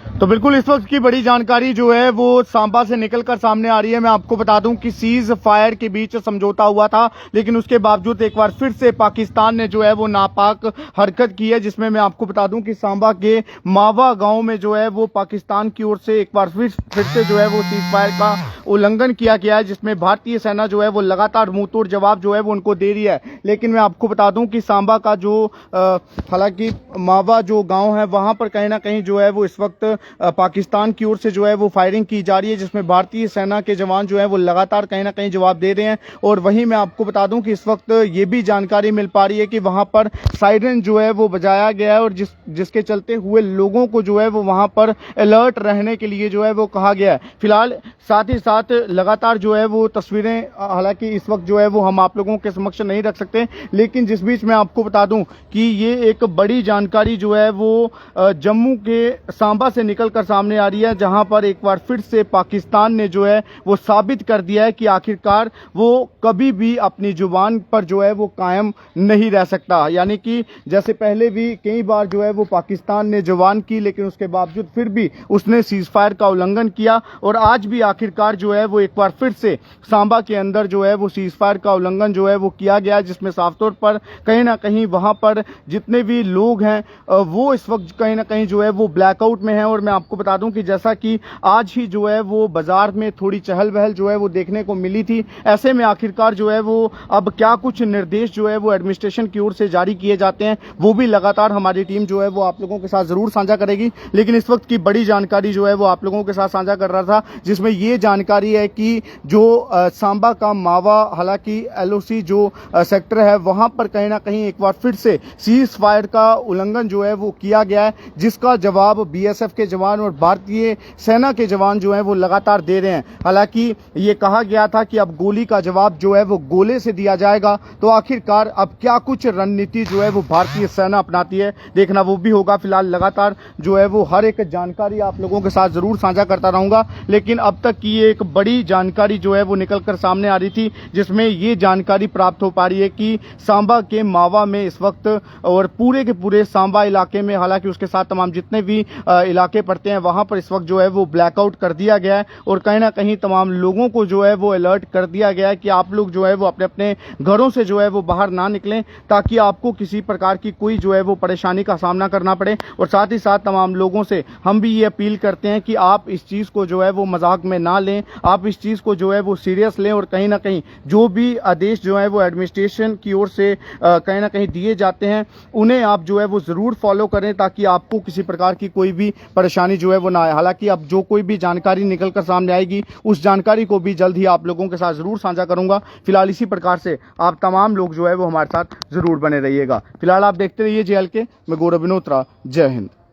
तो बिल्कुल इस वक्त की बड़ी जानकारी जो है वो सांबा से निकलकर सामने आ रही है। मैं आपको बता दूं कि सीज फायर के बीच समझौता हुआ था, लेकिन उसके बावजूद एक बार फिर से पाकिस्तान ने जो है वो नापाक हरकत की है, जिसमें मैं आपको बता दूं कि सांबा के मावा गांव में जो है वो पाकिस्तान की ओर से एक बार फिर से जो है वो सीज फायर का उल्लंघन किया गया है, जिसमें भारतीय सेना जो है वो लगातार मुंहतोड़ जवाब जो है वो उनको दे रही है। लेकिन मैं आपको बता दूं कि सांबा का जो हालांकि मावा जो गांव है वहां पर कहीं ना कहीं जो है वो इस वक्त पाकिस्तान की ओर से जो है वो फायरिंग की जा रही है, जिसमें भारतीय सेना के जवान जो है वो लगातार कहीं ना कहीं जवाब दे रहे हैं। और वहीं मैं आपको बता दूं कि इस वक्त ये भी जानकारी मिल पा रही है कि वहां पर साइरन जो है वो बजाया गया है, और जिसके चलते हुए लोगों को जो है वो वहां पर अलर्ट रहने के लिए जो है वो कहा गया है। फिलहाल साथ ही साथ लगातार जो है वो तस्वीरें हालांकि इस वक्त जो है वो हम आप लोगों के समक्ष नहीं रख सकते, लेकिन जिस बीच मैं आपको बता दूं कि ये एक बड़ी जानकारी जो है वो जम्मू के सांबा से निकलकर सामने आ रही है, जहां पर एक बार फिर से पाकिस्तान ने जो है वो साबित कर दिया है कि आखिरकार वो कभी भी अपनी जुबान पर जो है वो कायम नहीं रह सकता। यानी कि जैसे पहले भी कई बार जो है वो पाकिस्तान ने जुबान की, लेकिन उसके बावजूद फिर भी उसने सीज फायर का उल्लंघन किया, और आज भी आखिरकार जो है वो एक बार फिर से सांबा के अंदर जो है वो सीज फायर का उल्लंघन जो है वो किया गया, जिसमें साफ तौर पर कहीं ना कहीं वहां पर जितने भी लोग हैं वो इस वक्त कहीं ना कहीं जो है वो ब्लैकआउट में हैं। और मैं आपको बता दूं कि जैसा कि आज ही जो है वो बाजार में थोड़ी चहल पहल जो है वो देखने को मिली थी, ऐसे में आखिरकार जो है वो अब क्या कुछ निर्देश जो है वो एडमिनिस्ट्रेशन की ओर से जारी किए जाते हैं, वो भी लगातार हमारी टीम जो है वो आप लोगों के साथ जरूर साझा करेगी। लेकिन इस वक्त की बड़ी जानकारी जो है वो आप लोगों के साथ साझा कर रहा था, जिसमें ये जानकारी है कि जो सांबा का मावा हालांकि एलओसी जो सेक्टर है वहां पर कहीं ना कहीं एक बार फिर से सीज फायर का उल्लंघन जो है वो किया गया है, जिसका जवाब बीएसएफ के जवान और भारतीय सेना के जवान जो है वो लगातार दे रहे हैं। हालांकि ये कहा गया था कि अब गोली का जवाब जो है वो गोले से दिया जाएगा, तो आखिरकार अब क्या कुछ रणनीति जो है वो भारतीय सेना अपनाती है, देखना वो भी होगा। फिलहाल लगातार जो है वो हर एक जानकारी आप लोगों के साथ जरूर साझा करता रहूंगा, लेकिन अब तक की एक बड़ी जानकारी जो है वो निकलकर सामने आ रही थी, जिसमें ये जानकारी प्राप्त हो पा रही है कि सांबा के मावा में इस वक्त और पूरे के पूरे सांबा इलाके में, हालांकि उसके साथ तमाम जितने भी इलाके पड़ते हैं वहां पर इस वक्त जो है वो ब्लैकआउट कर दिया गया है, और कहीं ना कहीं तमाम लोगों को जो है वो अलर्ट कर दिया गया है कि आप लोग जो है वो अपने अपने घरों से जो है वो बाहर ना निकलें, ताकि आपको किसी प्रकार की कोई जो है वो परेशानी का सामना करना पड़े। और साथ ही साथ तमाम लोगों से हम भी ये अपील करते हैं कि आप इस चीज को जो है वो मजाक में ना लें, आप इस चीज को जो है वो सीरियस लें, और कहीं ना कहीं जो भी आदेश जो है वो एडमिनिस्ट्रेशन की ओर से कहीं ना कहीं दिए जाते हैं उन्हें आप जो है वो जरूर फॉलो करें, ताकि आपको किसी प्रकार की कोई भी परेशानी जो है वो ना आए। हालांकि अब जो कोई भी जानकारी निकलकर सामने आएगी उस जानकारी को भी जल्द ही आप लोगों के साथ जरूर साझा करूंगा। फिलहाल इसी प्रकार से आप तमाम लोग जो है वो हमारे साथ जरूर बने रहिएगा। फिलहाल आप देखते रहिए JLK। मैं गौरव विनोत्रा। जय हिंद।